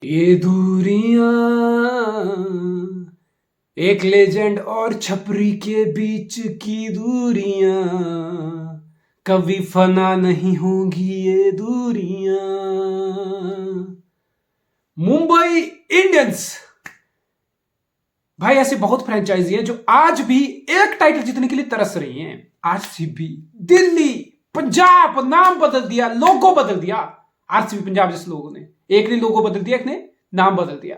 ये दूरियां एक लेजेंड और छपरी के बीच की दूरियां कभी फना नहीं होंगी ये दूरियां। मुंबई इंडियंस भाई, ऐसी बहुत फ्रेंचाइजी है जो आज भी एक टाइटल जीतने के लिए तरस रही हैं। आरसीबी, दिल्ली, पंजाब, नाम बदल दिया, लोगो बदल दिया। आरसीबी पंजाब जैसे लोगों ने, एक ने लोगो बदल दिया, एक ने नाम बदल दिया,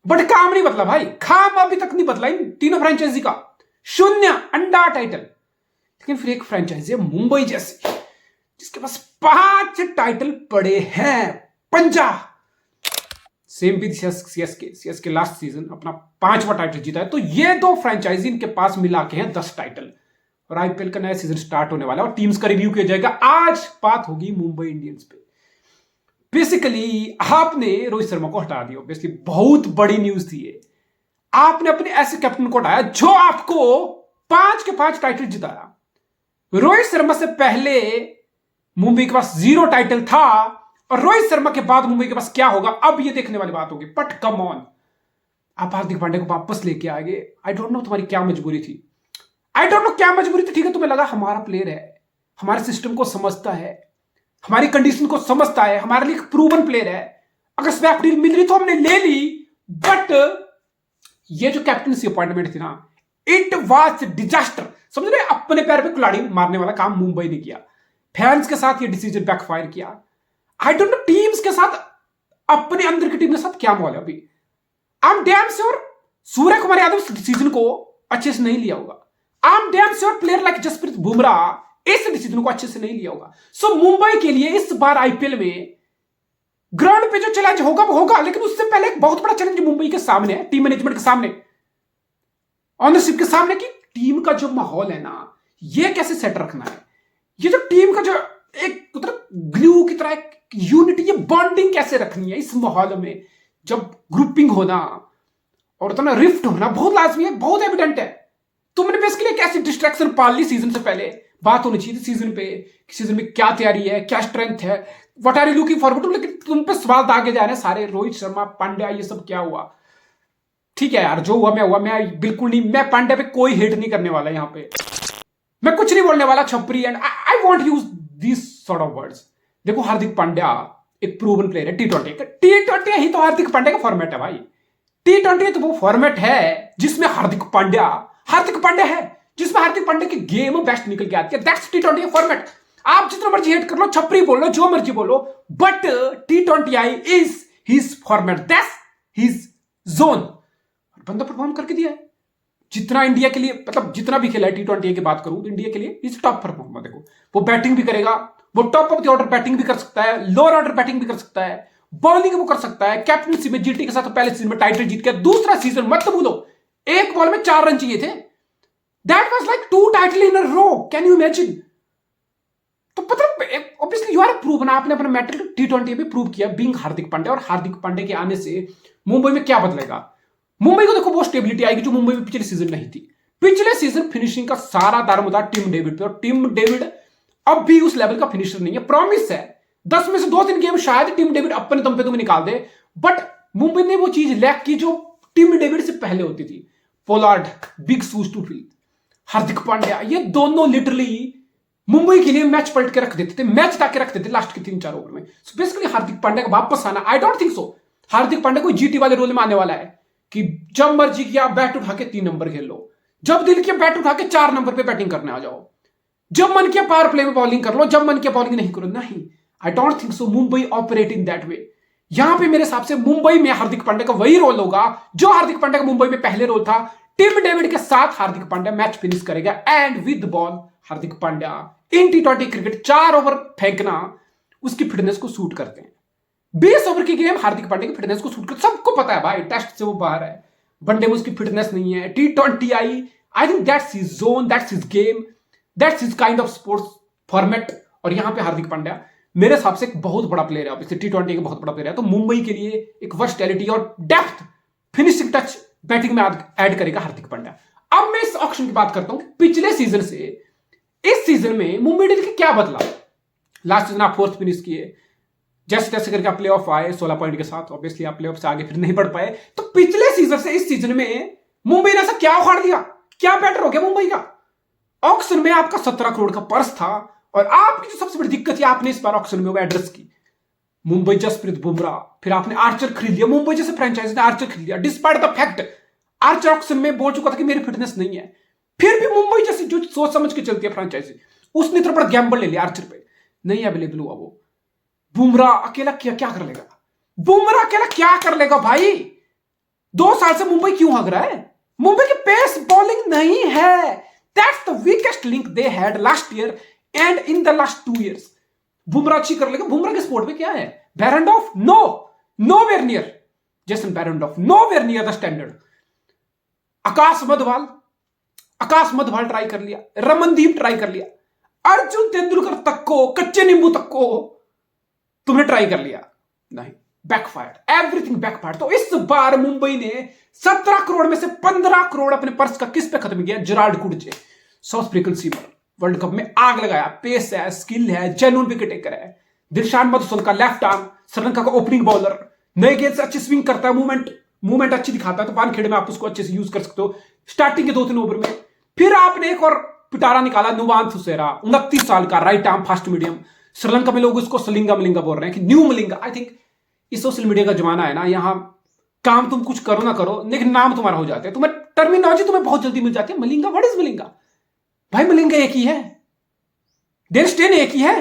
बट काम नहीं बदला भाई। काम अभी तक नहीं बदला इन तीनों फ्रेंचाइजी का। शून्य अंडा टाइटल। लेकिन फिर एक फ्रेंचाइजी है मुंबई जैसी, जिसके पास 5 टाइटल पड़े हैं। पंजाब सेम भी सीएसके लास्ट सीजन अपना 5वां टाइटल जीता है। तो ये दो फ्रेंचाइजी इनके पास मिला के हैं 10 टाइटल। और आईपीएल का नया सीजन स्टार्ट होने वाला है और टीम्स का रिव्यू किया जाएगा। आज बात होगी मुंबई इंडियंस पे। बेसिकली आपने रोहित शर्मा को हटा दिया, ऑब्वियसली बहुत बड़ी न्यूज थी ये। आपने अपने ऐसे कैप्टन को हटाया जो आपको 5 के 5 टाइटल जिताया। रोहित शर्मा से पहले मुंबई के पास 0 टाइटल था और रोहित शर्मा के बाद मुंबई के पास क्या होगा, अब ये देखने वाली बात होगी। बट कम ऑन, आप हार्दिक पांड्या को वापस लेके आ गए। आई डोंट नो तुम्हारी क्या मजबूरी थी। आई डोंट नो क्या मजबूरी थी। ठीक है, तुम्हें लगा हमारा प्लेयर है, हमारे सिस्टम को समझता है, हमारी कंडीशन को समझता है, हमारे लिए प्रूवन प्लेयर है, अगर स्वैप डील मिल रही तो हमने ले ली। बट ये जो कैप्टनसी अपॉइंटमेंट थी ना, इट वाज डिजास्टर। समझ रहे, अपने पैर पे कुल्हाड़ी मारने वाला काम मुंबई ने किया। फैंस के साथ ये डिसीजन बैकफायर किया। आई डोंट नो टीम्स के साथ, अपने अंदर की टीम के साथ क्या माहौल है अभी। I am damn sure Surya Kumar Yadav इस डिसीजन को अच्छे से नहीं लिया होगा। I am damn sure player like Jasprit Bumrah इस डिसीजन को अच्छे से नहीं लिया होगा। सो मुंबई के लिए इस बार आईपीएल में ग्राउंड पे जो चैलेंज होगा वो होगा, लेकिन उससे पहले एक बहुत बड़ा चैलेंज मुंबई के सामने है, टीम मैनेजमेंट के सामने, ऑनरशिप के सामने, कि टीम का जो माहौल है ना, ये कैसे सेट रखना है। ये जो टीम का जो एक ग्लू की तरह एक यूनिटी, ये बॉन्डिंग कैसे रखनी है इस माहौल में, जब ग्रुपिंग होना और उतना रिफ्ट होना बहुत लाजमी है, बहुत एविडेंट है। तुमने बेसिकली कैसी डिस्ट्रैक्शन पाल ली सीजन से पहले। बात होनी चाहिए थी सीजन पे, सीजन में क्या तैयारी है, क्या स्ट्रेंथ है, what are you looking forward to. लेकिन तुम पे सवाल दागे जा रहे हैं सारे, रोहित शर्मा, पांड्या, ये सब क्या हुआ। ठीक है यार, जो हुआ मैं बिल्कुल नहीं, मैं पांड्या पे कोई हेट नहीं करने वाला यहां पे, मैं कुछ नहीं बोलने वाला छपरी, and I want use this sort of words. देखो, हार्दिक पांड्या एक प्रूवन प्लेयर है टी20 ही तो हार्दिक पांड्या का फॉर्मेट है भाई। टी20 तो वो फॉर्मेट है जिसमें हार्दिक पांड्या है, जिसमें हार्दिक पांड्या की गेम बेस्ट निकल के आती है। That's T20 format. आप जितना मर्जी हेट कर लो, छपरी बोल लो, जो मर्जी बोलो, but T20 is his format, that's his zone. बंदा परफॉर्म करके दिया है जितना इंडिया के लिए, मतलब जितना भी खेला है टी20 की बात करूं तो इंडिया के लिए इज टॉप परफॉर्मर। देखो, वो बैटिंग भी करेगा, वो top of the order batting भी कर सकता है, लोअर ऑर्डर बैटिंग भी कर सकता है, बॉलिंग वो कर सकता है। कैप्टनसी में जीटी के साथ पहले सीजन में टाइटल जीत गया, दूसरा सीजन मत भूलो, एक बॉल में 4 रन चाहिए थे। That was like 2 title in a row, can you imagine. तो मतलब ऑब्वियसली यू आर प्रूवन, आपने अपना मैटर टी20 में प्रूव किया बीइंग हार्दिक पांड्या। और हार्दिक पांड्या के आने से मुंबई में क्या बदलेगा, मुंबई को देखो वो स्टेबिलिटी आएगी जो मुंबई में पिछले सीजन नहीं थी। पिछले सीजन फिनिशिंग का सारा दारोमदार टिम डेविड पे, और टिम डेविड अब भी उस लेवल का फिनिशर नहीं है। प्रॉमिस है 10 में से 2-3 गेम शायद टिम डेविड अपने दम पे तुम्हें निकाल दे, बट मुंबई ने वो चीज लैक की जो टिम डेविड से पहले होती थी। Pollard, big shoes to fill, Hardik Pandya, ये दोनों लिटरली मुंबई के लिए मैच पलट के रख देते थे, मैच ला के रख देते लास्ट के 3-4 ओवर में। सो बेसिकली हार्दिक पांड्या का वापस आना, I don't think so Hardik Pandya कोई जीटी वाले रोल में आने वाला है कि जब मर्जी किया बैट उठा के 3 नंबर खेल लो, जब दिल किया बैट उठा के 4 नंबर पे बैटिंग करने आ जाओ, जब मन किया पावर प्ले में बॉलिंग कर लो, जब मन किया बॉलिंग नहीं करो। नहीं, I don't think so Mumbai operate in that way. यहां पे मेरे हिसाब से मुंबई में हार्दिक पांड्या का वही रोल होगा जो हार्दिक पांड्या का मुंबई में पहले रोल था। टिम डेविड के साथ हार्दिक पांड्या मैच फिनिश करेगा, and with ball Hardik Pandya in T20 cricket 4 over फेंकना उसकी फिटनेस को सूट करते हैं। 20 ओवर की गेम हार्दिक पांड्या की फिटनेस को सूट कर, सबको पता है भाई, टेस्ट से वो बाहर है, वनडे में उसकी फिटनेस नहीं है। टी20 I think that's his zone, that's his game, that's his kind of sports format. और यहां पे हार्दिक पांड्या मेरे हिसाब से एक बहुत बड़ा प्लेयर है, ऑब्वियसली टी20 का बहुत बड़ा प्लेयर है। तो मुंबई के लिए एक वर्सटैलिटी और डेप्थ, फिनिशिंग टच बैटिंग में ऐड करेगा हार्दिक पांड्या। अब मैं इस ऑक्शन की बात करता हूं, पिछले सीजन से इस सीजन में मुंबई इंडियंस की क्या बदला। लास्ट सीजन आप 4th फिनिश किए, जैसे तैसे करके आप प्ले ऑफ आए 16 पॉइंट के साथ, ऑब्वियसली आप प्ले ऑफ से आगे फिर नहीं बढ़ पाए। तो पिछले सीजन से इस सीजन में मुंबई ने ऐसा क्या उखाड़ दिया, क्या बेटर हो गया मुंबई का? ऑक्शन में आपका 17 करोड़ का पर्स था, और आपकी जो सबसे बड़ी दिक्कत है आपने इस बार ऑक्शन में वो एड्रेस की। मुंबई जसप्रीत बुमराह, फिर आपने आर्चर खरीद लिया। मुंबई जैसे फ्रेंचाइजी ने आर्चर खरीद लिया, despite the fact Archer auction में बोल चुका था कि मेरी फिटनेस नहीं है, फिर भी मुंबई जैसी जो सोच समझ के चलती है फ्रेंचाइजी, उसने इतना बड़ा गैम्बल ले लिया आर्चर पे, नहीं अवेलेबल हुआ वो। बुमराह अकेला क्या कर लेगा? बुमराह अकेला क्या कर लेगा भाई? 2 साल से मुंबई क्यों हग रहा है? मुंबई की पेस बॉलिंग नहीं है। That's the weakest link they had last year and in the last 2 years। Bumrah अच्छी कर लेगा। बुमराह के स्पोर्ट में क्या है? Behrendorff nowhere near, Jason Behrendorff nowhere near the standard. Akash Madhwal try कर लिया, रमनदीप ट्राई कर लिया, अर्जुन तेंदुलकर तक को, कच्चे नींबू तक को तुमने ट्राई कर लिया, नहीं, बैकफायर्ड, एवरीथिंग बैकफायर्ड। तो इस बार मुंबई ने 17 करोड़ में से 15 करोड़ अपने पर्स का किस पे खत्म किया? Gerald Coetzee, South African seamer, world cup में आग लगाया, पेस है, स्किल है, जेन्युइन विकेट टेकर है। दिलशान मधुसूदन का लेफ्ट आर्म, श्रीलंका का ओपनिंग बॉलर, नए गेंद से अच्छी स्विंग करता है, मूवमेंट अच्छी दिखाता है, तो वानखेड़े में आप उसको अच्छे से यूज कर सकते हो स्टार्टिंग के 2-3 ओवर में। फिर आपने एक और पिटारा निकाला, नुवान थुसेरा, 29 साल का, right arm fast medium. Sri Lanka में लोग उसको सलिंगा मलिंगा बोल रहे हैं कि न्यू मलिंगा। आई थिंक इस सोशल मीडिया का जमाना है ना, यहां काम तुम कुछ करो ना करो लेकिन नाम तुम्हारा हो जाता है, तुम्हें टर्मिनोलॉजी तुम्हें बहुत जल्दी मिल जाती है। Malinga, what is Malinga? भाई मलिंगा एक ही है, डेल स्टेन एक ही है,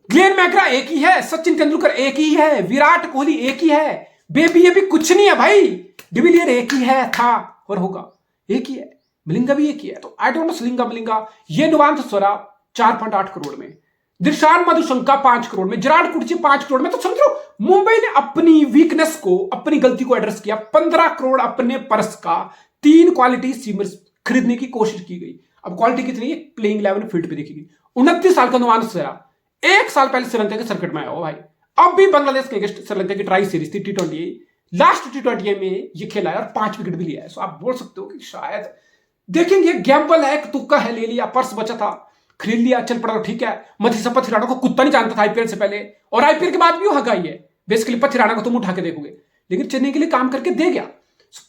ग्लेन मैकग्रा एक ही है, सचिन तेंदुलकर एक ही है, विराट कोहली एक ही है, बेबी ये भी कुछ नहीं है भाई, डिविलियर एक ही है, था और होगा, एक ही है, मलिंगा भी एक ही है। तो आई डोंट नो सलिंगा मलिंगा। ये नुवान थुसेरा 4.8 करोड़ में, दिलशान मधुशंका 5 करोड़ में, जेराल्ड कुडजे 5 करोड़ में। तो समझो मुंबई ने अपनी वीकनेस को, अपनी गलती को एड्रेस किया। 15 करोड़ अपने पर्स का 3 क्वालिटी सीमर्स खरीदने की कोशिश की गई। अब क्वालिटी कितनी है? प्लेइंग 11 फील्ड पे देखी गई। 29 साल का नुवान थुसेरा 1 साल पहले श्रीलंका के सर्किट में आया हो भाई। अब भी बांग्लादेश के अगेंस्ट श्रीलंका की ट्राई सीरीज थी T20, लास्ट T20 में ये खेला है और 5 विकेट भी लिया है। सो आप बोल सकते हो कि शायद देखेंगे, गैम्बल है, तुक्का है, ले लिया, पर्स बचा था, खरीद लिया, चल पड़ा, तो ठीक है। मधीसा पथिराना को कुत्ता नहीं जानता था आईपीएल से पहले, और आईपीएल के बाद भी वो हगाई है। बेसिकली पथिराना को तुम उठा के देखोगे, लेकिन चेन्नई के लिए काम करके दे गया।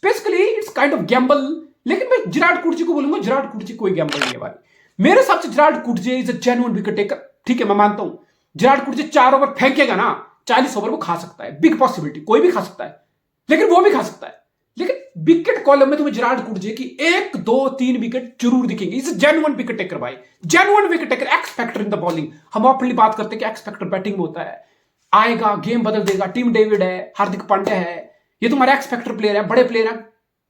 Basically it's kind of Gamble. लेकिन मैं जेराल्ड कुडजे को बोलूंगा, जेराल्ड कुडजे कोई गैम्बल नहीं है भाई। मेरे हिसाब से Gerald Coetzee is a genuine wicket taker. ठीक है, मैं मानता हूं जेराल्ड कुडजे 4 ओवर फेंकेगा ना, 40 ओवर वो खा सकता है, बिग पॉसिबिलिटी, कोई भी खा सकता है, लेकिन वो भी खा सकता है। लेकिन विकेट कॉलम में तुम्हें जेराल्ड कुडजे की 1, 2, 3 विकेट जरूर दिखेंगे। इज जेन्युइन विकेट टेकर भाई, genuine wicket taker, x factor in the bowling. हम ओपनली बात करते हैं कि एक्स फैक्टर बैटिंग में होता है, आएगा, गेम बदल देगा। टीम डेविड है, हार्दिक पांड्या है, ये तुम्हारे एक्स फैक्टर प्लेयर है, बड़े प्लेयर है,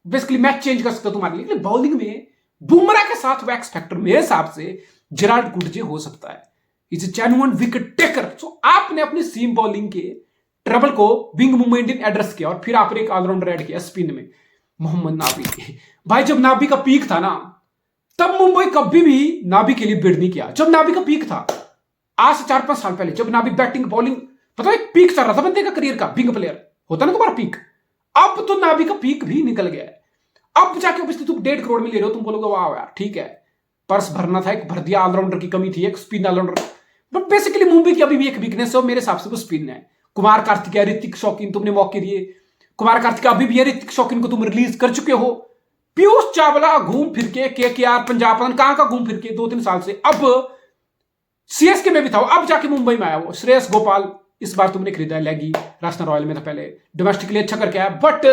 बेसिकली मैच चेंज कर सकते हो तुम्हारे लिए। लेकिन बॉलिंग में बुमराह के साथ वो एक्स फैक्टर मेरे हिसाब से जेराल्ड कुडजे हो सकता है। Is genuine wicket taker. So आपने अपनी सीम बॉलिंग के ट्रबल को विंग मुंबई इंडियन एड्रेस किया, और फिर आपने एक ऑलराउंडर ऐड किया स्पिन में, मोहम्मद नाबी। भाई जब नाबी का पीक था ना, तब मुंबई कभी भी नाबी के लिए बिड नहीं किया। जब नाबी का पीक था, आज से 4-5 साल पहले, जब नाबी बैटिंग बॉलिंग, पता है, पीक चल रहा था बंदे का करियर का, विंग प्लेयर होता ना तुम्हारा पीक। अब तो नाबी का पीक भी निकल गया है। अब जाके ऑब्वियसली तुम 1.5 करोड़ में ले रहे हो, तुम बोलोगे वाह यार ठीक है, पर्स भरना था, एक भर दिया, ऑलराउंडर की कमी थी, एक spin all-rounder. But basically Mumbai की अभी भी एक वीकनेस है, मेरे हिसाब से वो स्पिन है। कुमार कार्तिक, ऋतिक शौकीन तुमने मौके दिए, कुमार कार्तिक अभी भी है, ऋतिक शौकीन को तुम रिलीज कर चुके हो। पीयूष चावला घूम फिर के KKR, पंजाब, कहां का घूम फिर के 2-3 साल से, अब CSK में भी था, अब जाके मुंबई में आया वो। श्रेयस गोपाल इस बार तुमने खरीदा है, लेगी, राजस्थान रॉयल में था पहले, डोमेस्टिकली अच्छा करके आया। बट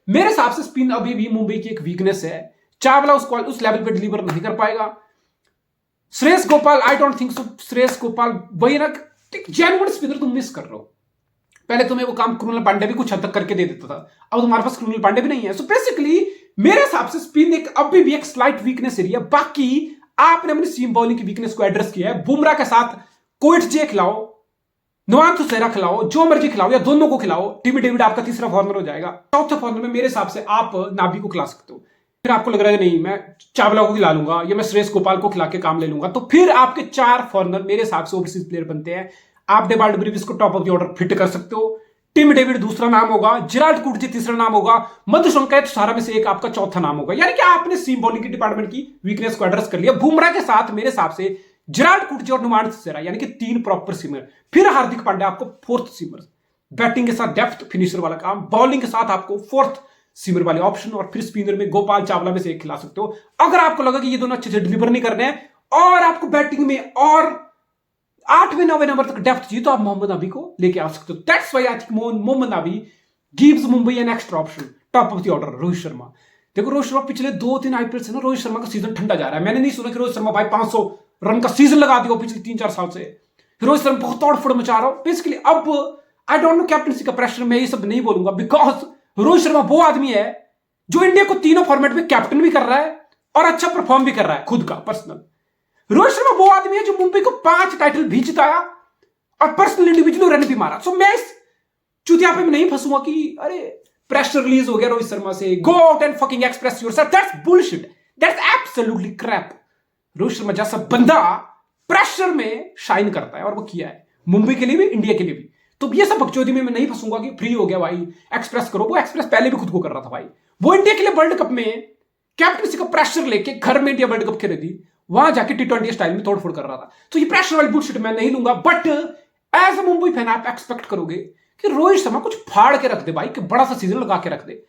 मेरे हिसाब से स्पिन अभी भी मुंबई की एक वीकनेस है। चावला उस लेवल पे डिलीवर नहीं कर पाएगा। Shreyas Gopal, I don't think so. Shreyas Gopal वही ना, जेन्युइन स्पिनर तुम मिस कर रहे हो। पहले तुम्हें वो काम कृणाल पांडे भी कुछ हद तक करके दे देता था, अब तुम्हारे पास कृणाल पांडे भी नहीं है। सो बेसिकली मेरे हिसाब से स्पिन एक अभी भी एक स्लाइट वीकनेस एरिया। बाकी आपने अपनी सीम बॉलिंग की वीकनेस को एड्रेस किया है। बुमराह के साथ कोएटजे खिलाओ, नुवान थुसेरा खिलाओ, जो मर्जी खिलाओ, या दोनों को खिलाओ। टीम डेविड आपका तीसरा फॉर्नर हो जाएगा। चौथे फॉर्नर में मेरे हिसाब से आप नाबी को खिला सकते हो। फिर आपको लग रहा है नहीं मैं चावला को खिला लूंगा, या मैं श्रेयस गोपाल को खिला के काम ले लूंगा, तो फिर आपके 4 फॉर्नर मेरे हिसाब से ओवरसीज प्लेयर बनते हैं। आप डेवाल्ड ब्रीविस को top of the order fit कर सकते हो। टिम डेविड दूसरा नाम होगा, जेराल्ड कुडजे तीसरा नाम होगा, मधुशंका थुसेरा में से एक आपका चौथा नाम होगा। यानी कि आपने सीम बॉलिंग की डिपार्टमेंट की वीकनेस को एड्रेस कर लिया। बुमराह के साथ मेरे हिसाब से विराट कोहली और नुमान सिसोदिया यानी कि 3 प्रॉपर सीमर, फिर हार्दिक पांड्या आपको 4th सीमर, बैटिंग के साथ डेप्थ फिनिशर वाला काम, बॉलिंग के साथ आपको 4th सीमर वाले ऑप्शन, और फिर स्पिनर में गोपाल चावला में से एक खिला सकते हो अगर आपको लगा कि ये दोनों अच्छे से डिलीवर नहीं कर रहे हैं और आपको बैटिंग में और 8वें 9वें नंबर तक डेप्थ चाहिए तो आप मोहम्मद नबी को लेके आ सकते हो। That's why I think Mohammad Nabi gives Mumbai an extra option top of the order. Rohit Sharma, देखो रोहित शर्मा पिछले 2-3 आईपीएल से ना रोहित शर्मा का सीजन ठंडा जा रहा है। मैंने नहीं सुना कि रोहित शर्मा भाई 500 रन का सीजन लगा दिया पिछले 3-4 साल से। रोहित शर्मा बहुत तोड़फोड़ मचा रहा हूं बेसिकली। अब आई डोंट नो कैप्टनसी का प्रेशर, मैं ये सब नहीं बोलूंगा बिकॉज रोहित शर्मा वो आदमी है जो इंडिया को तीनों फॉर्मेट में कैप्टन भी कर रहा है और अच्छा परफॉर्म भी कर रहा है खुद का पर्सनल। रोहित शर्मा वो आदमी है जो मुंबई को 5 टाइटल भी जिताया और पर्सनल इंडिविजुअल रन भी मारा। सो मैं इस चुतियापे में नहीं फंसूंगा कि अरे प्रेशर रिलीज हो गया रोहित शर्मा से, go out and fucking express yourself. That's bullshit, that's absolutely crap. Rohit Sharma जैसा बंदा प्रेशर में शाइन करता है और वो किया है मुंबई के लिए भी इंडिया के लिए भी। तो ये सब बकचोदी में मैं नहीं फंसूंगा कि फ्री हो गया भाई एक्सप्रेस करो। वो एक्सप्रेस पहले भी खुद को कर रहा था भाई। वो इंडिया के लिए वर्ल्ड कप में कैप्टनसी का प्रेशर लेके घर में इंडिया वर्ल्ड कप खेली थी, वहां जाके T20 स्टाइल में तोड़फोड़ कर रहा था। तो ये प्रेशर वाली बुलशिट मैं नहीं लूंगा। But as a Mumbai fan आप एक्सपेक्ट करोगे कि रोहित शर्मा कुछ फाड़ के रख दे भाई, कि बड़ा सा सीजन लगा के रख दे,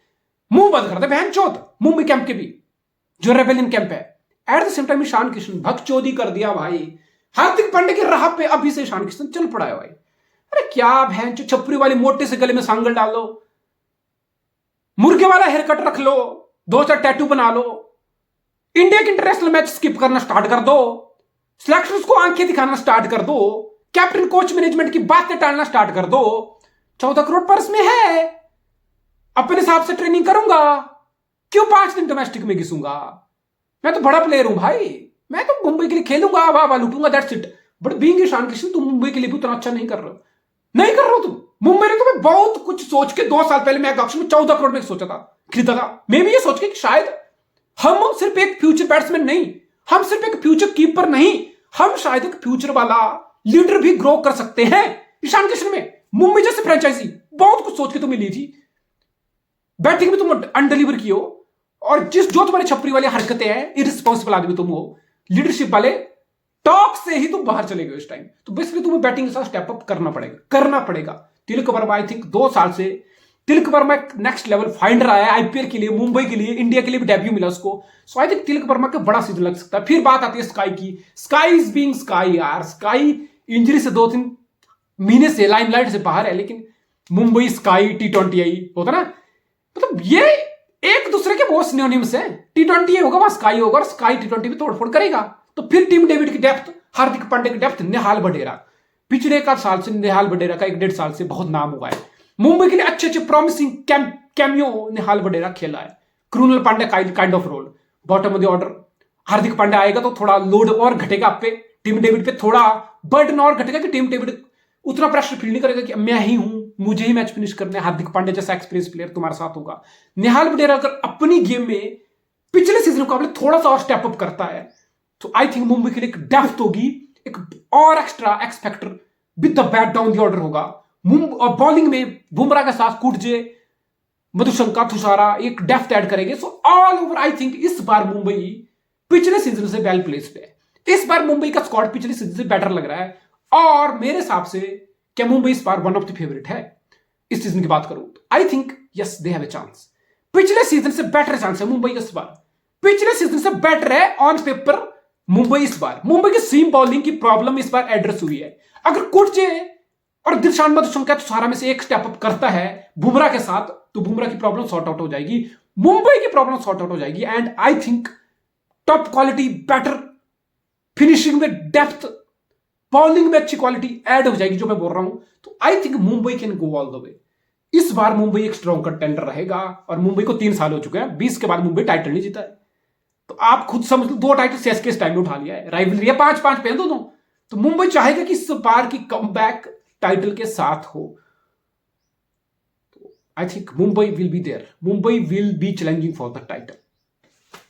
मुंह बंद कर दे बहन चौथ मुंबई कैंप के भी जो रेबेलियन कैंप है। At the same time Ishan Kishan भगचोदी कर दिया भाई। हार्दिक पांड्या की राह पे अभी से ईशान किशन चल पड़ा है भाई। अरे क्या बहन जो छपरी वाली मोटे से गले में सांगल डाल लो, मुर्गे वाला हेयर कट रख लो, 2-4 टैटू बना लो, इंडिया के इंटरनेशनल मैच स्किप करना स्टार्ट कर दो, सिलेक्टर्स को आंखें दिखाना स्टार्ट कर दो, कैप्टन कोच मैनेजमेंट की बातें टालना स्टार्ट कर दो। 14 करोड़ पर्स में है, अपने हिसाब से ट्रेनिंग करूंगा, क्यों 5 दिन डोमेस्टिक में घिसूंगा। मैं तो बड़ा प्लेयर हूं भाई, मैं तो मुंबई के लिए खेलूंगा, वाह लूटूंगा, that's it. But being Ishan Kishan तुम मुंबई के लिए भी उतना अच्छा नहीं कर रहे हो, नहीं कर रहे हो तुम। मुंबई ने तुम्हें बहुत कुछ सोच के 2 साल पहले मैं ऑक्शन में 14 करोड़ में सोचा था, खरीदा था। मैं भी ये सोच के कि शायद हम सिर्फ एक फ्यूचर बैट्समैन नहीं, हम सिर्फ एक फ्यूचर कीपर नहीं, हम शायद एक फ्यूचर वाला लीडर भी ग्रो कर सकते हैं ईशान किशन में। मुंबई जैसे फ्रेंचाइजी बहुत कुछ सोच के तुम्हें ली थी, बैटिंग में तुम अनडिलीवर की हो, और जो तुम्हारी छपरी वाली हरकतें हैं, इररिस्पांसिबल आदमी तुम हो, लीडरशिप वाले टॉप से ही तुम बाहर चले गए इस टाइम। तो बेसिकली तुम्हें बैटिंग के साथ स्टेप अप करना पड़ेगा। तिलक वर्मा आई थिंक 2 साल से तिलक वर्मा एक नेक्स्ट लेवल फाइंडर आया आईपीएल के लिए, मुंबई के लिए, इंडिया के लिए भी डेब्यू मिला उसको। सो आई थिंक तिलक वर्मा का बड़ा सीजन लग सकता है। फिर बात आती है स्काई की। स्काई इज बीइंग स्काई यार। स्काई इंजरी से 2-3 महीने से लाइमलाइट से बाहर है, लेकिन मुंबई स्काई T20 आई होता ना, मतलब ये एक दूसरे के बहुत सिनोनिम्स हैं। T20 होगा वहां स्काई होगा, और स्काई T20 में तोड़फोड़ करेगा। तो फिर टीम डेविड की डेप्थ, हार्दिक पांड्या की डेप्थ, निहाल बडेरा पिछले 1 साल से, निहाल बडेरा का 1-1.5 साल से बहुत नाम हुआ है मुंबई के लिए। अच्छे प्रॉमिसिंग कैमियो निहाल बडेरा खेला है। Krunal Pandya kind of role bottom of the order. Hardik Pandya आएगा तो थोड़ा लोड और घटेगा आप पे, टीम डेविड पे थोड़ा बर्डन और घटेगा कि टीम डेविड उतना प्रेशर फील नहीं करेगा कि मैं ही हूं, मुझे ही मैच फिनिश करना है। हार्दिक पांड्या जैसा एक्सपीरियंस प्लेयर तुम्हारे साथ होगा। निहाल बडेरा अगर अपनी गेम में पिछले सीजन मुकाबले थोड़ा सा और स्टेप अप करता है तो आई थिंक मुंबई के लिए एक डेप्थ होगी, एक और extra x factor with the bat down the order होगा। और बॉलिंग में बुमराह के साथ कुटजे, मधुशंका, तुषारा एक डेप्थ ऐड करेंगे। So all over I think इस बार मुंबई पिछले सीजन से वेल प्लेस्ड है। इस बार मुंबई का स्क्वाड पिछले सीजन से बेटर लग रहा है, और मेरे हिसाब से क्या मुंबई इस बार वन ऑफ द फेवरेट है इस सीजन की बात करूं तो I think yes they have a chance. पिछले सीजन से बेटर चांस है मुंबई इस बार, पिछले सीजन से बेटर है ऑन पेपर मुंबई इस बार। मुंबई की सीम बॉलिंग की प्रॉब्लम इस बार एड्रेस हुई है। अगर कुटजे और दिलशान मधुशंका तुषारा में से एक स्टेप अप करता है बुमराह के साथ, तो बुमराह की प्रॉब्लम सॉर्ट आउट हो जाएगी, मुंबई की प्रॉब्लम सॉर्ट आउट हो जाएगी। And I think top quality, better finishing में डेप्थ, बॉलिंग में अच्छी क्वालिटी ऐड हो जाएगी, जो मैं बोल रहा हूं। तो I think Mumbai can go all the way. इस बार मुंबई एक स्ट्रॉन्ग कंटेंडर रहेगा, और मुंबई को 3 साल हो चुके हैं, 20 के बाद मुंबई टाइटल नहीं जीता है। तो आप खुद समझ लो, 2 टाइटल सीएसके इस टाइम में उठा लिया है, राइवलरी है 5-5 पे दोनों। तो मुंबई चाहेगा कि इस बार की कमबैक टाइटल के साथ हो। तो I think Mumbai will be there, Mumbai will be challenging for the title.